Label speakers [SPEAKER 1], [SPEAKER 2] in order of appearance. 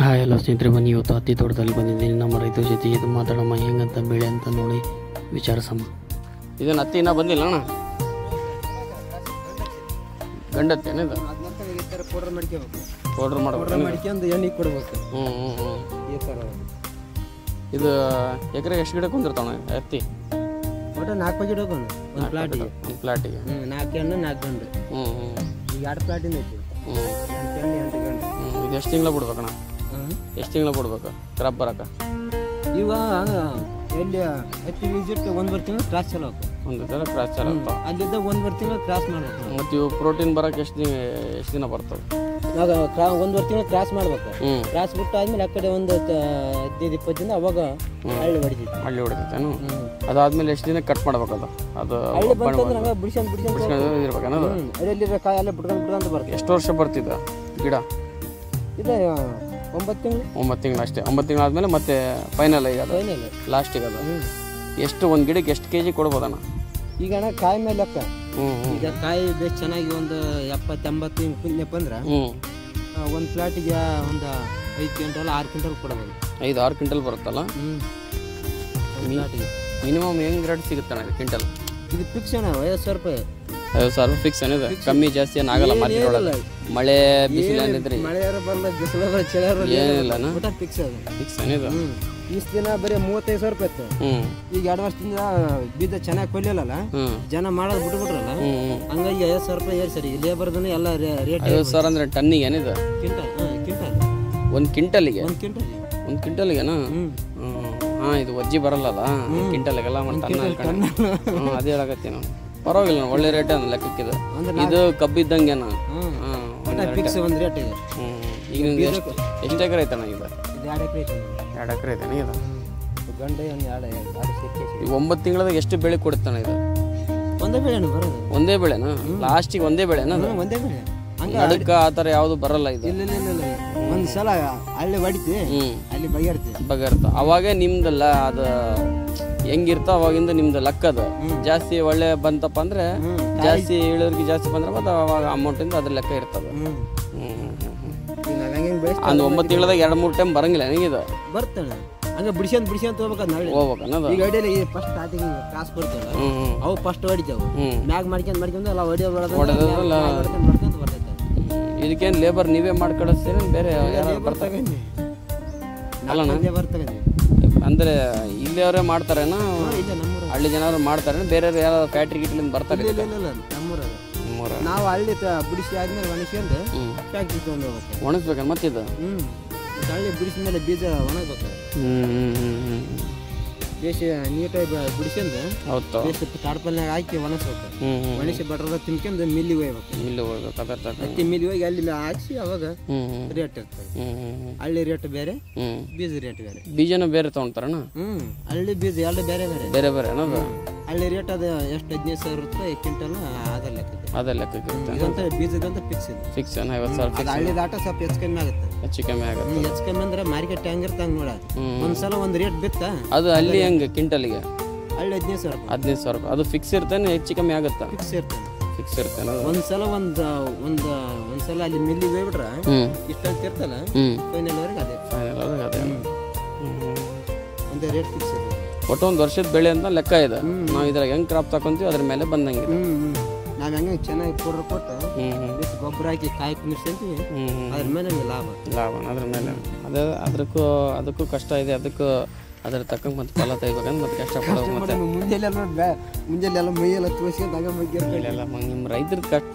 [SPEAKER 1] Hi ಎಲ್ಲ ಸ್ನೇಹಿತರೆ, ಬನ್ನಿ ಇವತ್ತು ಹತ್ತಿ ತೋಟದಲ್ಲಿ ಬಂದಿದ್ದೀನಿ. ನಮ್ಮ ರೈತರ ಜೊತೆ ಇದು ಮಾತಾಡಮ್ಮ, ಹೆಂಗಂತ ಬೆಳೆ ಅಂತ ನೋಡಿ ವಿಚಾರಿಸಮ್ಮ.
[SPEAKER 2] ಇದನ್ನ ಹತ್ತಿ ಇನ್ನೂ ಬಂದಿಲ್ಲ ಅಣ್ಣ, ಗಂಡತ್ತೇನೆ ಇದು
[SPEAKER 3] ಪೌಡರ್ ಮಾಡ್ಕೋಬೇಕು,
[SPEAKER 2] ಪೌಡ್ರ್
[SPEAKER 3] ಮಾಡ್ಕೊಂಡು ಎಣ್ಣೆ ಕೊಡ್ಬೇಕು. ಈ ಥರ
[SPEAKER 2] ಇದು ಎಕರೆಗೆ ಎಷ್ಟು ಗಿಡಕ್ಕೆ ಕುಂದಿರ್ತಾವ ಹತ್ತಿ?
[SPEAKER 3] ಒಟ್ಟು 4 ಗಿಡ ಒಂದು ಪ್ಲಾಟಿಗೆ.
[SPEAKER 2] ಒಂದು ಪ್ಲಾಟಿಗೆ
[SPEAKER 3] 4 ಹೆಣ್ಣು 4 ಗಂಡು. ಈಗ 2 ಪ್ಲಾಟಿಂದ ಐತಿ. 8 ಹೆಣ್ಣು 8 ಗಂಡು.
[SPEAKER 2] ಇದು ಎಷ್ಟು ತಿಂಗಳ ಬಿಡ್ಬೇಕಣ್ಣ? ಎಷ್ಟು ತಿಂಗಳ ಬಿಡ್ಬೇಕು ಕ್ರಾಪ್ ಬರಕ?
[SPEAKER 3] ಇವ ಎಲ್ಲಿ ಹತ್ತಿ ಬೀಜಿಟ್ಟು 1 ತಿಂಗಳು ಕ್ರಾಸ್ ಚಲೋ ಆಗ್ತದೆ.
[SPEAKER 2] ಒಂದು ಥರ ಕ್ರಾಸ್ ಚಾಲ
[SPEAKER 3] ಅಲ್ಲಿದ್ದ 1 ತಿಂಗಳು ಕ್ರಾಸ್ ಮಾಡ್ಬೇಕು.
[SPEAKER 2] ಮತ್ತು ಇವು ಪ್ರೋಟೀನ್ ಬರಕ್ಕೆ ಎಷ್ಟು ದಿನ ಬರ್ತದೆ?
[SPEAKER 3] ಇವಾಗ 1 ತಿಂಗಳು ಕ್ರಾಸ್ ಮಾಡ್ಬೇಕು. ಕ್ರಾಸ್ ಬಿಟ್ಟು ಆದ್ಮೇಲೆ ಆ ಕಡೆ ಒಂದು 15-20 ದಿನ ಅವಾಗ ಹಳ್ಳಿ ಹೊಡಿತೈತಿ.
[SPEAKER 2] ಹಳ್ಳಿ ಹೊಡಿತೈತೇನು? ಅದಾದ್ಮೇಲೆ ಎಷ್ಟು ದಿನ ಕಟ್ ಮಾಡ್ಬೇಕದು? ಅದು
[SPEAKER 3] ಹಳ್ಳಿ ಬಂತಂದ್ರೆ ಹಂಗೆ ಬಿಡ್ಸ್ಕೊಂಡು
[SPEAKER 2] ಇರ್ಬೇಕನ್ನೋದು.
[SPEAKER 3] ಅಲ್ಲಿರೋ ಕಾಯಿ ಎಲ್ಲ ಬಿಟ್ಕೊಂಡು ಬರ್ತದೆ.
[SPEAKER 2] ಎಷ್ಟು ವರ್ಷ ಬರ್ತಿದ್ದ ಗಿಡ?
[SPEAKER 3] ಇದೆ 9 ತಿಂಗಳು.
[SPEAKER 2] 9 ತಿಂಗಳು ಅಷ್ಟೇ. 9 ತಿಂಗಳಾದ್ಮೇಲೆ ಮತ್ತೆ ಫೈನಲ್ ಈಗ ಅದು ಲಾಸ್ಟಿಗೆ ಅದು ಎಷ್ಟು ಒಂದು ಗಿಡಕ್ಕೆ ಎಷ್ಟು ಕೆಜಿ ಕೊಡ್ಬೋದಣ್ಣ?
[SPEAKER 3] ಈಗ ಅಣ್ಣ ಕಾಯಿ ಮೇಲೆ ಲೆಕ್ಕ. ಈಗ ಕಾಯಿ ಬೇಸ್ ಚೆನ್ನಾಗಿ ಒಂದು 70-80 ಹಿಂಗೆ ಕುಂದಪ್ಪ ಅಂದ್ರೆ ಒಂದು ಪ್ಲಾಟಿಗೆ ಒಂದು 5 ಕ್ವಿಂಟಲ್ 6 ಕ್ವಿಂಟಲ್ ಕೊಡಬಹುದು.
[SPEAKER 2] 5-6 ಕ್ವಿಂಟಲ್ ಬರುತ್ತಲ್ಲ ಮಿನಿಮಮ್ ಹೆಂಗ್ ರೇಟ್ ಸಿಗುತ್ತಣ್ಣ ಇದು ಕ್ವಿಂಟಲ್?
[SPEAKER 3] ಇದು ಫಿಕ್ಸ್ ಅಣ್ಣ 50,000 ರೂಪಾಯಿ.
[SPEAKER 2] 50,000 ಫಿಕ್ಸ್ ಏನಿದೆ? ಕಮ್ಮಿ ಜಾಸ್ತಿ ಏನಾಗಲ್ಲ ಮಾರ್ಕೆಟ್ ಒಳಗೆ? ಮಳೆ ಬಿಸಿಲು ಏನಿದ್ರಿ
[SPEAKER 3] ಮಳೆಯಾರ ಬರಲ್ಲ, ಬಿಸಿಲು ಚಳಿಯಾರ
[SPEAKER 2] ಏನಿಲ್ಲ
[SPEAKER 3] ಫಿಕ್ಸ್ ಅದು.
[SPEAKER 2] ಫಿಕ್ಸ್ ಏನಿದೆ?
[SPEAKER 3] ಇಷ್ಟು ದಿನ ಬರೀ 35,000 ರೂಪಾಯಿ ಇತ್ತು. ಈಗ 2 ವರ್ಷದಿಂದ ಬೀಜ ಚೆನ್ನಾಗಿ ಕೊಲ್ಲಿಲ್ಲ, ಜನ ಮಾಡೋದು ಬಿಟ್ಬಿಟ್ರಲ್ಲ, ಹಂಗಾಗಿ 50,000 ರೂಪಾಯಿ ಏರ್ಸರಿ. ಲೇಬರ್ದು ಎಲ್ಲ ರೇಟ್.
[SPEAKER 2] 50,000 ಅಂದ್ರೆ ಟನ್ನಿಗೆ ಏನಿದೆ?
[SPEAKER 3] ಕ್ವಿಂಟಲ್.
[SPEAKER 2] ಒಂದು ಕ್ವಿಂಟಲ್ಗೆ?
[SPEAKER 3] ಒಂದು
[SPEAKER 2] ಕ್ವಿಂಟಲ್ಗೆನಾ? ಹಾಂ, ಇದು ವಜ್ಜಿ ಬರಲ್ಲಲ್ಲ ಕ್ವಿಂಟಲ್ಗೆಲ್ಲ ಅದೇ ಹೇಳಕತ್ತಿ ನಾವು. ಪರವಾಗಿಲ್ಲ, ಒಳ್ಳೆ ರೇಟ್ ಅನ್ನ ಲೆಕ್ಕಕ್ಕಿದೆ. ಇದು ಕಬ್ಬಿದ್ದಂಗೆನ?
[SPEAKER 3] ಫಿಕ್ಸ್ ಒಂದು ರೇಟ್ ಇದೆ.
[SPEAKER 2] ಈಗ ಎಷ್ಟು ಎಕರೆ ಐತಣ್ಣ ಈಗ?
[SPEAKER 3] 2 ಎಕರೆ ಐತೆ.
[SPEAKER 2] 2 ಎಕರೆ ಐತಣ್ಣ ಇದು?
[SPEAKER 3] ಗಂಡ 2
[SPEAKER 2] ಈಗ 9 ತಿಂಗಳದಾಗ ಎಷ್ಟು ಬೆಳೆ ಕೊಡುತ್ತಾನೆ ಇದು?
[SPEAKER 3] ಒಂದೇ ಬೆಳೆ ಬರೋದು.
[SPEAKER 2] ಒಂದೇ ಬೆಳೆನಾ? ಲಾಸ್ಟಿಗೆ ಒಂದೇ ಬೆಳೆನಾ?
[SPEAKER 3] ಒಂದೇ ಬೆಳೆ.
[SPEAKER 2] ನಡುಕ ಆ ಥರ ಯಾವುದು ಬರಲ್ಲ ಇದು?
[SPEAKER 3] ಇಲ್ಲ. ಒಂದ್ಸಲ ಹಳ್ಳಿ ಹೊಡಿತಿ, ಅಲ್ಲಿ ಬಗೆರ್ತ.
[SPEAKER 2] ಅವಾಗ ನಿಮ್ದಲ್ಲ ಅದು ಹೆಂಗಿರ್ತ ಅವಾಗಿಂದ ನಿಮ್ದು ಲೆಕ್ಕದ ಜಾಸ್ತಿ ಒಳ್ಳೆ ಬಂತಪ್ಪ ಅಂದ್ರೆ ಜಾಸ್ತಿ ಇಳುವರಿಗೆ ಜಾಸ್ತಿ ಬಂದ್ರೆ ಮತ್ತೆ ಅವಾಗ ಅಮೌಂಟಿಂದ ಅದ್ರ ಲೆಕ್ಕ ಇರ್ತದೆ. ಒಂದು 9 ತಿಂಗಳದಾಗ 2-3 ಟೈಮ್ ಬರಂಗಿಲ್ಲ ನನಗಿದು?
[SPEAKER 3] ಬರ್ತಾನೆ ಹಂಗೆ ಬಿಡ್ಸ್ಕೊಂತ ಹೋಗ್ಬೇಕು. ಈಗ ಅಡಿಯಲ್ಲಿ ಫಸ್ಟ್ ಸ್ಟಾರ್ಟಿಂಗ್ ಕ್ರಾಸ್ ಬರ್ತಲ್ಲ, ಅವು ಫಸ್ಟ್ ಹೊಡಿತಾವು. ಮ್ಯಾಗ್ ಮಾಡ್ಕೊಂಡು ಎಲ್ಲ ಹೊಡಿಯೋದು ಬರ್ತೈತೆ.
[SPEAKER 2] ಇದಕ್ಕೇನು ಲೇಬರ್ ನೀವೇ ಮಾಡ್ಕೊಳಿಸ್ತೀರ ಬೇರೆ ಯಾರು ಬರ್ತಾರೆ? ಅಂದ್ರೆ ಇಲ್ಲಿ ಅವರೇ ಮಾಡ್ತಾರೇನಾ? ಹಳ್ಳಿ ಜನರು ಮಾಡ್ತಾರೆ, ಬೇರೆ ಯಾರು ಫ್ಯಾಕ್ಟ್ರಿ ಗಿಟ್ಲಿಂದ ಬರ್ತಾರೆ?
[SPEAKER 3] ನಾವು ಹಳ್ಳಿ ಬಿಡಿಸಿ ಆದ್ಮೇಲೆ ಒಣಸ್ಕೊಂಡು ಫ್ಯಾಕ್ಟ್ರಿ ತಗೊಂಡು ಹೋಗ್ಬೇಕು.
[SPEAKER 2] ಒಣಸ್ಬೇಕನ್ ಮತ್ತಿದು?
[SPEAKER 3] ಹಳ್ಳಿ ಬಿಡಿಸಿದ ಮೇಲೆ ಬೀಜ ಒಣಗ್ಬೇಕು. ಬೇಸಿ ನೀಟಾಗಿ ಬಿಡಿಸ್ಕೊಂಡು ತಾಡ್ಪಲ್ನಾಗ ಹಾಕಿ ಒಣಸ್ಬೇಕು. ಒಣಸಿ ಬಟ್ರದ ತಿನ್ಕೊಂಡು ಮಿಲ್ಲಿಗೆ ಹೋಗ್ಬೇಕು. ಹತ್ತಿ ಮಿಲ್ಲಿಗೆ ಹೋಗಿ ಅಲ್ಲಿ ಹಾಕಿ ಅವಾಗ ರೇಟ್ ಇರ್ತದೆ. ಹಳ್ಳಿ ರೇಟ್ ಬೇರೆ, ಬೀಜ ರೇಟ್ ಬೇರೆ.
[SPEAKER 2] ಬೀಜನ ಬೇರೆ ತಗೊಂತಾರಣ್ಣ?
[SPEAKER 3] ಹಳ್ಳಿ ಬೀಜ ಎರಡು ಬೇರೆ
[SPEAKER 2] ಬೇರೆ ಅನ್ನೋದು.
[SPEAKER 3] ಹಳ್ಳಿ ರೇಟ್ ಅದು ಎಷ್ಟು 15,000 ರೂಪಾಯಿ ಕ್ವಿಂಟಲ್.
[SPEAKER 2] ಅದೇ ಲೆಕ್ಕಕ್ಕೆ
[SPEAKER 3] ಇದಂತ ಬೀಜದಂತ ಫಿಕ್ಸ್ ಇದೆ.
[SPEAKER 2] ಫಿಕ್ಸ್ 50,000.
[SPEAKER 3] ಹಳ್ಳಿ ದಾಟ ಸ್ವಲ್ಪ ಹೆಚ್ಚು ಕಮ್ಮಿ ಆಗುತ್ತೆ. ಹೆಚ್ಚು ಕಮ್ಮಿ ಅಂದ್ರೆ ಮಾರ್ಕೆಟ್ ಹೆಂಗಿರ್ತ ಹಂಗೆ ನೋಡ. ಒಂದ್ಸಲ ಒಂದು ರೇಟ್ ಬಿತ್ತ
[SPEAKER 2] ಅದು ಅಲ್ಲಿ ಹೆಂಗೆ ಕ್ವಿಂಟಲ್ಗೆ?
[SPEAKER 3] ಹಳ್ಳಿ 15,000 ರೂಪಾಯಿ.
[SPEAKER 2] 15,000 ರೂಪಾಯಿ. ಅದು ಫಿಕ್ಸ್ ಇರ್ತಾನೆ ಹೆಚ್ಚು ಕಮ್ಮಿ ಆಗುತ್ತಾ? ಫಿಕ್ಸ್ ಇರ್ತಾನೆ. ಒಂದ್ಸಲ
[SPEAKER 3] ಒಂದ್ಸಲ ಅಲ್ಲಿ ಮಿಲ್ಲಿಗೆ ಹೋಗ್ಬಿಟ್ರೆ ಇಷ್ಟಂತ ಇರ್ತಲ್ಲ, ಫೈನಲ್ ವರೆಗೆ ಅದೇ ಒಂದೇ ರೇಟ್ ಫಿಕ್ಸ್ ಇದೆ.
[SPEAKER 2] ಒಟ್ಟು ಒಂದು ವರ್ಷದ ಬೆಳೆ ಅಂತ ಲೆಕ್ಕ ಇದೆ. ನಾವು ಇದ್ರಾಗ ಹೆಂಗ್ ಕ್ರಾಪ್ ತಕೊಂತೀವಿ ಅದ್ರ ಮೇಲೆ ಬಂದಂಗೆ.
[SPEAKER 3] ನಾವ್ ಹೆಂಗೆ ಚೆನ್ನಾಗಿ ಪೌಡರ್ ಕೊಟ್ಟು ಗೊಬ್ಬರ ಹಾಕಿ ಕಾಯಿ ಕುಂದಿರ್ಸ್ಕೊಂತೀವಿ, ಅದ್ರ ಮೇಲೆ ಲಾಭ
[SPEAKER 2] ಅದ್ರ ಮೇಲೆ. ಅದಕ್ಕೂ ಕಷ್ಟ ಇದೆ. ಅದ್ರ ತಕ್ಕ ಮತ್ತೆ ಫಲ ತೆಗಿಬೇಕಂದ್ರೆ ಮತ್ತೆ ಕಷ್ಟ ಪಡೋದು. ಮತ್ತೆ
[SPEAKER 3] ಮುಂಜಾನೆ ಎಲ್ಲ ಮೈಯೆಲ್ಲ ತೋರಿಸ್ಕೊಂಡು
[SPEAKER 2] ನಿಮ್ಮ ರೈತರ ಕಷ್ಟ